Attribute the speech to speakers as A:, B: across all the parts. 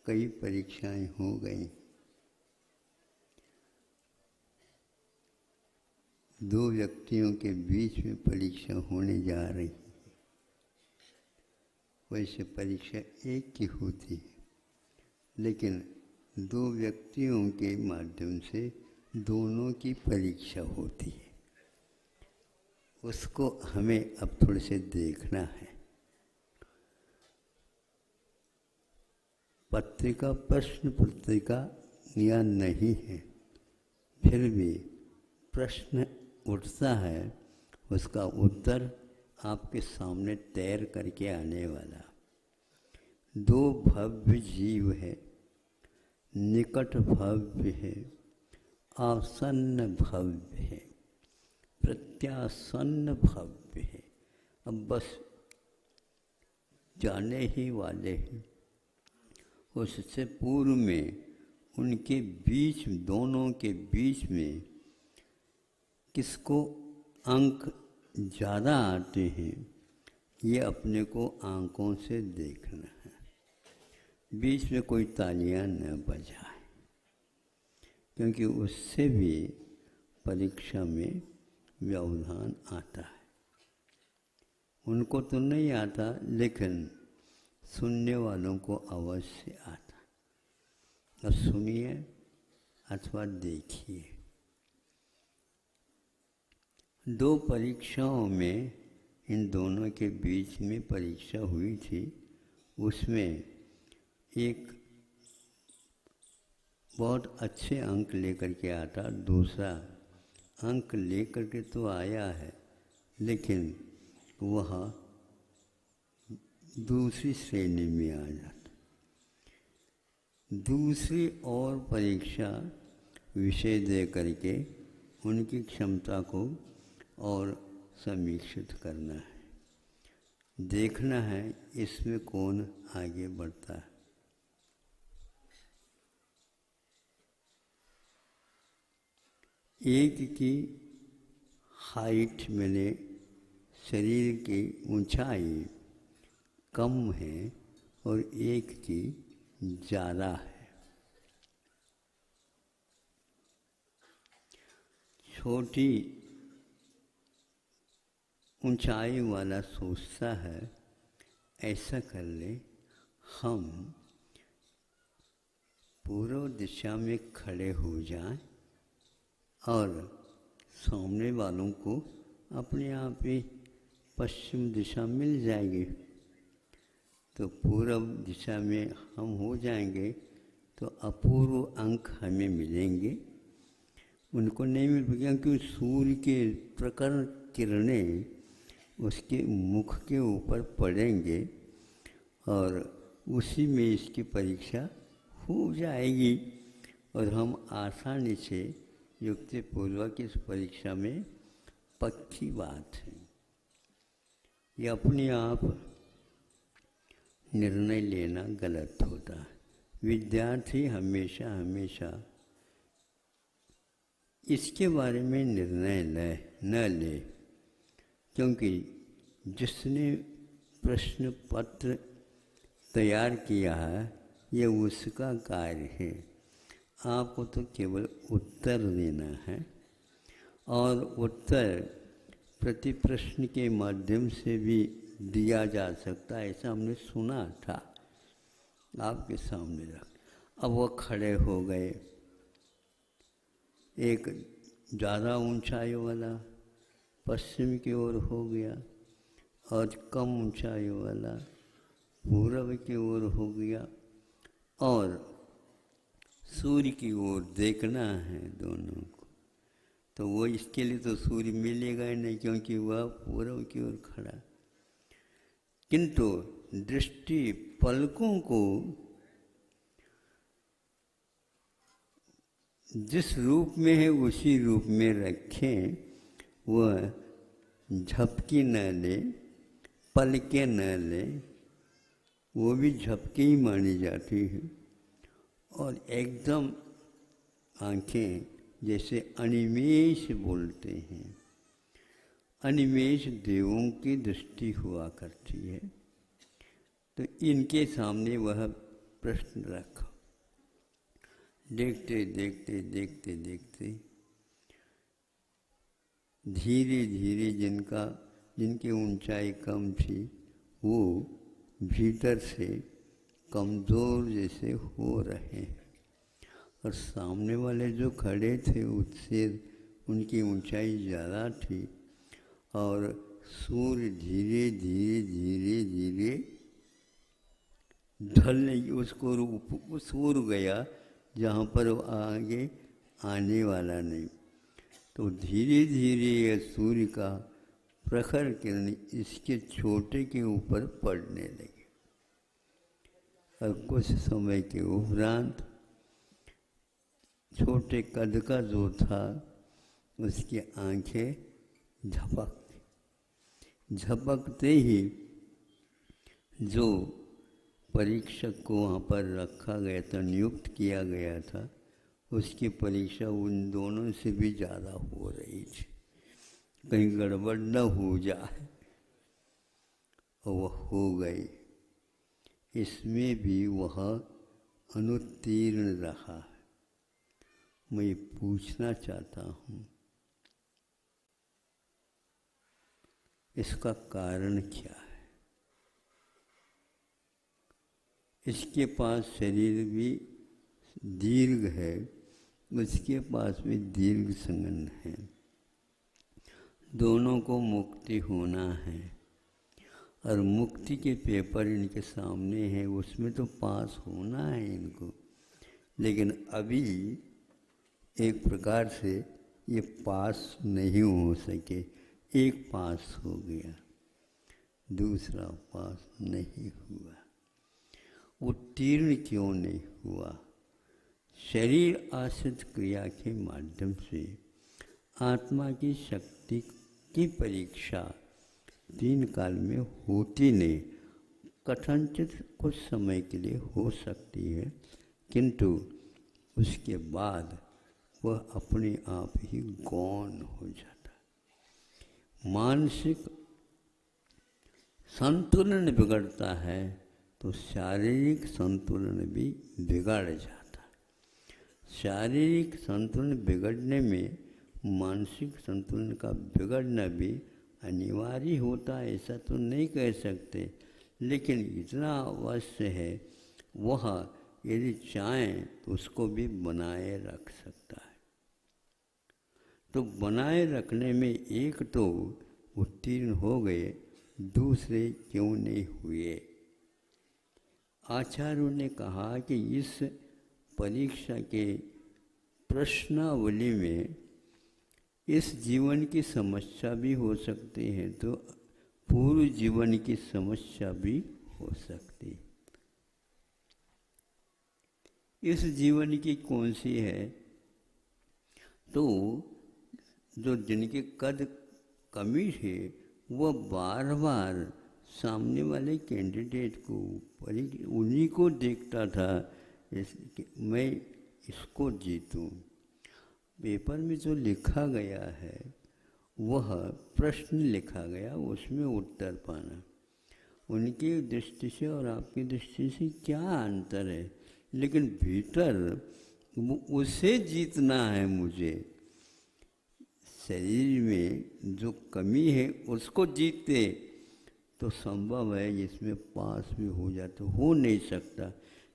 A: कई परीक्षाएं हो गई। दो व्यक्तियों के बीच में परीक्षा होने जा रही है। वैसे परीक्षा एक की होती है, लेकिन दो व्यक्तियों के माध्यम से दोनों की परीक्षा होती है। उसको हमें अब थोड़े से देखना है। पत्रिका प्रश्न पत्रिका या नहीं है, फिर भी प्रश्न उठता है, उसका उत्तर आपके सामने तैर करके आने वाला। दो भव्य जीव है, निकट भव्य है, आसन्न भव्य है, प्रत्यासन्न भव्य है। अब बस जाने ही वाले हैं। उससे पूर्व में उनके बीच, दोनों के बीच में किसको अंक ज़्यादा आते हैं, ये अपने को आंकों से देखना है। बीच में कोई तालियां न बजाए, क्योंकि उससे भी परीक्षा में व्यवधान आता है। उनको तो नहीं आता, लेकिन सुनने वालों को अवश्य आता। अब सुनिए अथवा देखिए। दो परीक्षाओं में इन दोनों के बीच में परीक्षा हुई थी। उसमें एक बहुत अच्छे अंक लेकर के आता, दूसरा अंक लेकर के तो आया है, लेकिन वह दूसरी श्रेणी में आ जाता। दूसरी और परीक्षा विषय दे करके उनकी क्षमता को और समीक्षित करना है, देखना है इसमें कौन आगे बढ़ता है। एक की हाइट मैंने शरीर की ऊंचाई कम है और एक की ज़्यादा है। छोटी ऊंचाई वाला सोचता है ऐसा कर ले, हम पूर्व दिशा में खड़े हो जाएं और सामने वालों को अपने आप ही पश्चिम दिशा मिल जाएगी। तो पूर्व दिशा में हम हो जाएंगे तो अपूर्व अंक हमें मिलेंगे, उनको नहीं मिल पाएंगे, क्योंकि सूर्य के प्रखर किरणें उसके मुख के ऊपर पड़ेंगे और उसी में इसकी परीक्षा हो जाएगी और हम आसानी से युक्तिपूर्वक इस परीक्षा में पक्की बात है। ये अपने आप निर्णय लेना गलत होता है। विद्यार्थी हमेशा हमेशा इसके बारे में निर्णय न ले, क्योंकि जिसने प्रश्न पत्र तैयार किया है ये उसका कार्य है। आपको तो केवल उत्तर देना है और उत्तर प्रति प्रश्न के माध्यम से भी दिया जा सकता है, ऐसा हमने सुना था। आपके सामने रख, अब वो खड़े हो गए। एक ज़्यादा ऊंचाई वाला पश्चिम की ओर हो गया और कम ऊंचाई वाला पूर्व की ओर हो गया, और सूर्य की ओर देखना है दोनों को। तो वो इसके लिए तो सूर्य मिलेगा ही नहीं, क्योंकि वह पूर्व की ओर खड़ा। किंतु दृष्टि पलकों को जिस रूप में है उसी रूप में रखें, वह झपकी न ले, पलके न ले, वो भी झपकी ही मानी जाती है। और एकदम आंखें जैसे अनिमेष बोलते हैं, अनिमेष देवों की दृष्टि हुआ करती है। तो इनके सामने वह प्रश्न रखो। देखते देखते देखते देखते धीरे धीरे जिनकी ऊंचाई कम थी वो भीतर से कमज़ोर जैसे हो रहे हैं, और सामने वाले जो खड़े थे उससे उनकी ऊंचाई ज़्यादा थी, और सूर्य धीरे धीरे धीरे धीरे ढलने की उसको सूर्य गया जहाँ पर वो आगे आने वाला नहीं। तो धीरे धीरे यह सूर्य का प्रखर किरण इसके छोटे के ऊपर पड़ने लगे, और कुछ समय के उपरांत छोटे कद का जो था उसकी आंखें झपकते ही जो परीक्षक को वहाँ पर रखा गया था, नियुक्त किया गया था, उसकी परीक्षा उन दोनों से भी ज़्यादा हो रही थी, कहीं गड़बड़ न हो जाए, और वह हो गई। इसमें भी वह अनुत्तीर्ण रहा। मैं पूछना चाहता हूँ, इसका कारण क्या है? इसके पास शरीर भी दीर्घ है, उसके पास भी दीर्घ संगन है, दोनों को मुक्ति होना है, और मुक्ति के पेपर इनके सामने हैं, उसमें तो पास होना है इनको। लेकिन अभी एक प्रकार से ये पास नहीं हो सके। एक पास हो गया, दूसरा पास नहीं हुआ। उत्तीर्ण क्यों नहीं हुआ? शरीर आश्रित क्रिया के माध्यम से आत्मा की शक्ति की परीक्षा 3 काल में होती नहीं। कथनचित कुछ समय के लिए हो सकती है, किंतु उसके बाद वह अपने आप ही गौण हो जाता है। मानसिक संतुलन बिगड़ता है तो शारीरिक संतुलन भी बिगड़ जाता है। शारीरिक संतुलन बिगड़ने में मानसिक संतुलन का बिगड़ना भी अनिवार्य होता है, ऐसा तो नहीं कह सकते, लेकिन इतना अवश्य है वह यदि चाहें तो उसको भी बनाए रख सकता है। तो बनाए रखने में एक तो उत्तीर्ण हो गए, दूसरे क्यों नहीं हुए? आचार्यों ने कहा कि इस परीक्षा के प्रश्नावली में इस जीवन की समस्या भी हो सकती है, तो पूर्व जीवन की समस्या भी हो सकती है। इस जीवन की कौन सी है? तो जो जिनके कद कमी है वह बार बार सामने वाले कैंडिडेट को उन्हीं को देखता था, मैं इसको जीतूं। पेपर में जो लिखा गया है वह प्रश्न लिखा गया, उसमें उत्तर पाना। उनकी दृष्टि से और आपकी दृष्टि से क्या अंतर है, लेकिन भीतर उसे जीतना है मुझे। शरीर में जो कमी है उसको जीते तो संभव है इसमें पास भी हो जाता, हो नहीं सकता,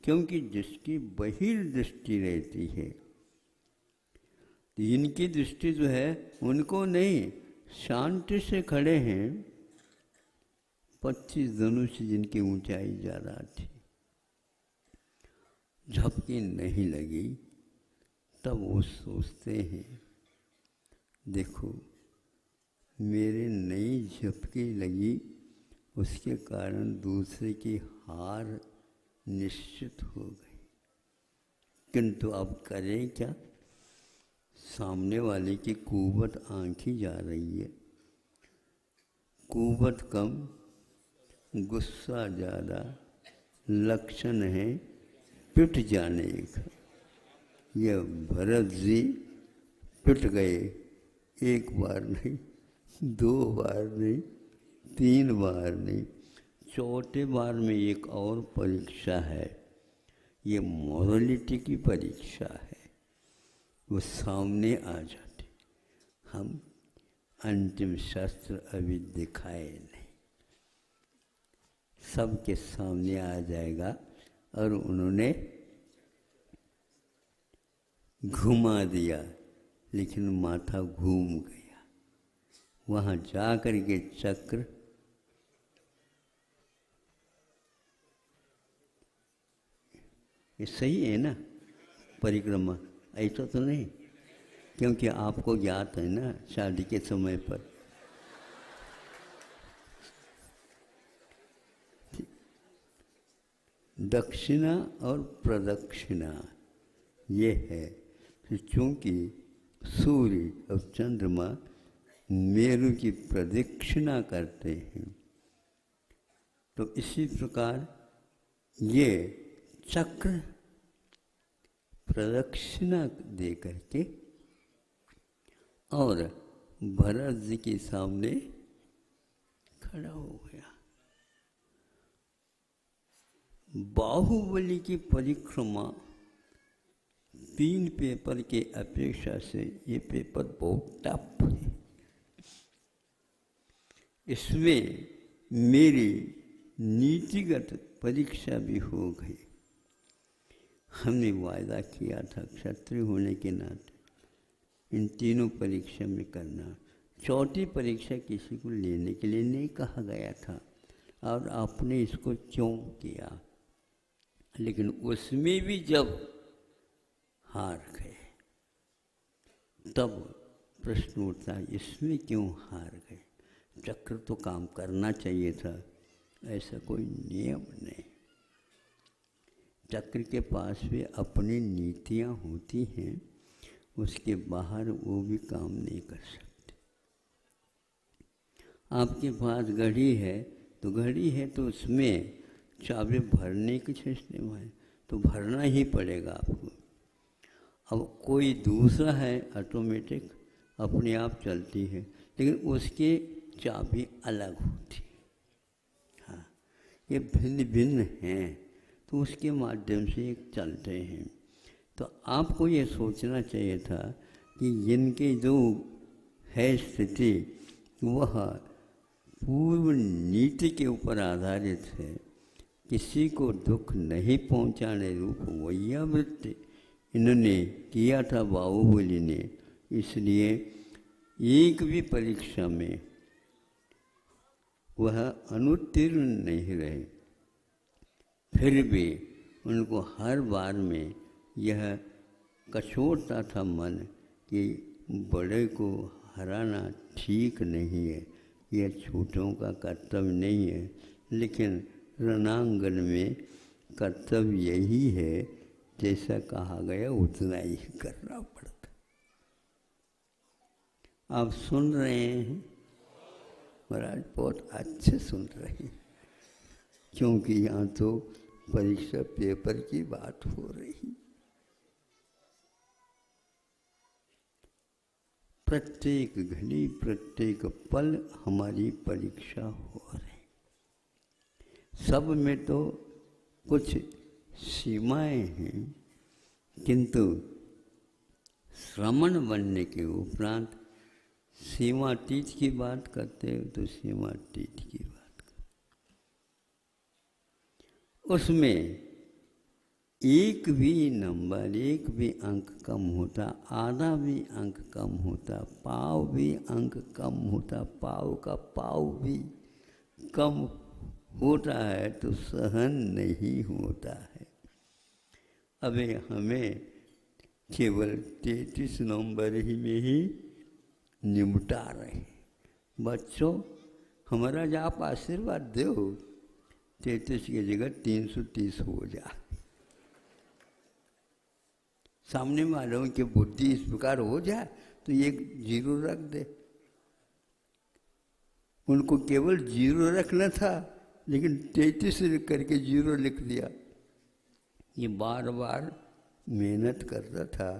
A: क्योंकि जिसकी बहिर्दृष्टि रहती है, इनकी दृष्टि जो है उनको नहीं, शांति से खड़े हैं। 25 धनुष जिनकी ऊंचाई ज़्यादा थी, झपकी नहीं लगी, तब वो सोचते हैं देखो मेरे नई झपकी लगी, उसके कारण दूसरे की हार निश्चित हो गई। किंतु अब करें क्या? सामने वाले की कुव्वत आंखी जा रही है, कुव्वत कम, गुस्सा ज़्यादा, लक्षण है पिट जाने का। यह भरत जी पिट गए, एक बार नहीं, 2 बार नहीं, 3 बार नहीं, चौथे बार में एक और परीक्षा है। ये मॉरलिटी की परीक्षा है, वो सामने आ जाते। हम अंतिम शस्त्र अभी दिखाए नहीं, सबके सामने आ जाएगा। और उन्होंने घुमा दिया, लेकिन माथा घूम गया। वहाँ जा कर के चक्र ये सही है ना, परिक्रमा ऐसा तो नहीं, क्योंकि आपको ज्ञात है ना शादी के समय पर। दक्षिणा और प्रदक्षिणा ये है कि चूँकि सूर्य और चंद्रमा मेरु की प्रदक्षिणा करते हैं, तो इसी प्रकार ये चक्र प्रदक्षिणा दे करके और भरत जी के सामने खड़ा हो गया। बाहुबली की परिक्रमा 3 पेपर के अपेक्षा से ये पेपर बहुत टफ है। इसमें मेरी नीतिगत परीक्षा भी हो गई। हमने वायदा किया था क्षत्रिय होने के नाते इन तीनों परीक्षा में करना। चौथी परीक्षा किसी को लेने के लिए नहीं कहा गया था, और आपने इसको क्यों किया? लेकिन उसमें भी जब हार गए तब प्रश्न उठता है, इसमें क्यों हार गए? चक्र तो काम करना चाहिए था, ऐसा कोई नियम नहीं। चक्र के पास भी अपनी नीतियाँ होती हैं, उसके बाहर वो भी काम नहीं कर सकते। आपके पास घड़ी है तो घड़ी है तो उसमें चाबी भरने की सिस्टम है, तो भरना ही पड़ेगा आपको। अब कोई दूसरा है ऑटोमेटिक अपने आप चलती है, लेकिन उसके चाबी अलग होती है। हाँ, ये भिन्न भिन्न हैं, तो उसके माध्यम से एक चलते हैं। तो आपको ये सोचना चाहिए था कि जिनके जो है स्थिति वह पूर्व नीति के ऊपर आधारित है, किसी को दुख नहीं पहुंचाने रूप वैयावृत्ति इन्होंने किया था बाहुबली ने, इसलिए एक भी परीक्षा में वह अनुत्तीर्ण नहीं रहे। फिर भी उनको हर बार में यह कठोरता था मन कि बड़े को हराना ठीक नहीं है, यह छोटों का कर्तव्य नहीं है। लेकिन रणांगन में कर्तव्य यही है, जैसा कहा गया उतना ही करना पड़ता। आप सुन रहे हैं महाराज, बहुत अच्छे सुन रहे हैं, क्योंकि यहाँ तो परीक्षा पेपर की बात हो रही। प्रत्येक घड़ी प्रत्येक पल हमारी परीक्षा हो रही। सब में तो कुछ सीमाएं हैं, किंतु श्रमण बनने के उपरांत सीमातीत की बात करते हो तो सीमातीत की बात करते। उसमें एक भी नंबर, एक भी अंक कम होता, आधा भी अंक कम होता, पाव भी अंक कम होता, पाव का पाव भी कम होता है तो सहन नहीं होता है। अबे हमें केवल 33 नंबर ही में ही निपटा रहे। बच्चों, हमारा जो आप आशीर्वाद दो, 33 की जगह 330 हो जाए। सामने वालों की बुद्धि इस प्रकार हो जाए तो एक 0 रख दे। उनको केवल 0 रखना था, लेकिन 33 करके 0 लिख दिया। ये बार बार मेहनत करता था,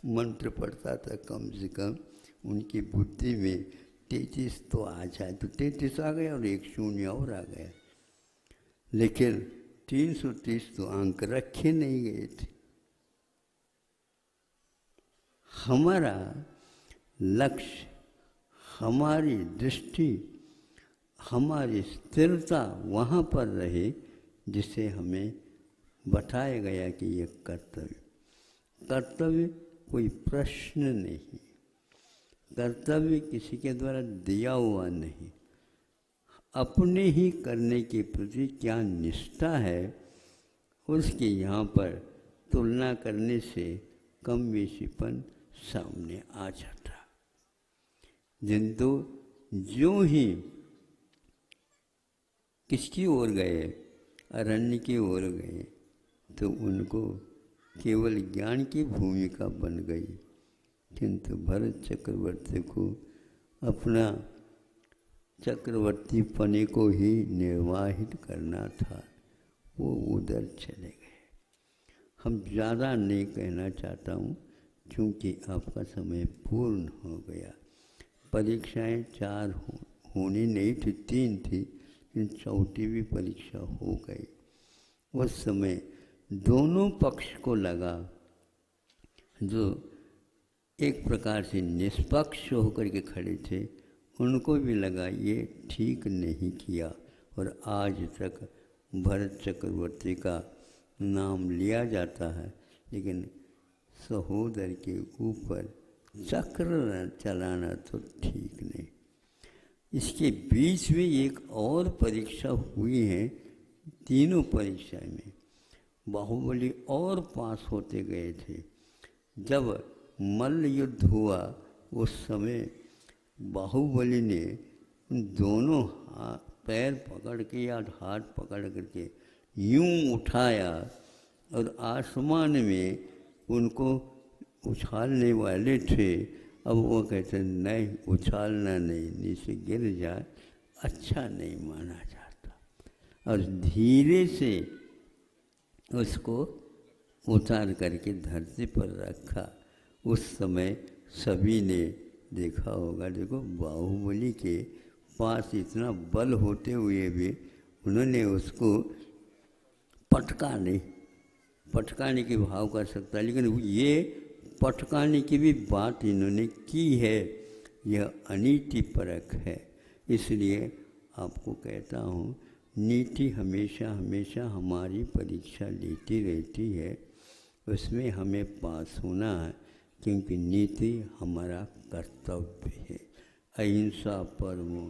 A: मंत्र पढ़ता था, कम से कम उनकी बुद्धि में 33 तो आ जाए, तो 33 आ गया और एक 0 और आ गया। लेकिन 330 तो अंक रखे नहीं गए थे। हमारा लक्ष्य, हमारी दृष्टि, हमारी स्थिरता वहाँ पर रहे जिसे हमें बताया गया कि यह कर्तव्य। कर्तव्य कोई प्रश्न नहीं, कर्तव्य किसी के द्वारा दिया हुआ नहीं, अपने ही करने के प्रति क्या निष्ठा है उसके यहाँ पर तुलना करने से कम बेशीपन सामने आ जाता। जिंतु जो ही किसकी ओर गए, अरण्य की ओर गए, तो उनको केवल ज्ञान की भूमिका बन गई, किंतु भरत चक्रवर्ती को अपना चक्रवर्ती पने को ही निर्वाहित करना था, वो उधर चले गए। हम ज़्यादा नहीं कहना चाहता हूँ क्योंकि आपका समय पूर्ण हो गया। परीक्षाएं 4 होनी नहीं थी, 3 थी, लेकिन चौथी भी परीक्षा हो गई। उस समय दोनों पक्ष को लगा, जो एक प्रकार से निष्पक्ष होकर के खड़े थे उनको भी लगा ये ठीक नहीं किया, और आज तक भरत चक्रवर्ती का नाम लिया जाता है, लेकिन सहोदर के ऊपर चक्र चलाना तो ठीक नहीं। इसके बीच में एक और परीक्षा हुई है, तीनों परीक्षा में बाहुबली और पास होते गए थे। जब मल्ल युद्ध हुआ उस समय बाहुबली ने दोनों पैर पकड़ के या हाथ पकड़ करके यूं उठाया और आसमान में उनको उछालने वाले थे। अब वो कहते नहीं, उछालना नहीं, नीचे गिर जाए अच्छा नहीं माना जाता, और धीरे से उसको उतार करके धरती पर रखा। उस समय सभी ने देखा होगा, देखो बाहुबली के पास इतना बल होते हुए भी उन्होंने उसको पटकाने की भाव कर सकता, लेकिन ये पटकाने की भी बात इन्होंने की है, यह अनीति परक है। इसलिए आपको कहता हूँ, नीति हमेशा हमेशा हमारी परीक्षा लेती रहती है, उसमें हमें पास होना है, क्योंकि नीति हमारा कर्तव्य है। अहिंसा परमो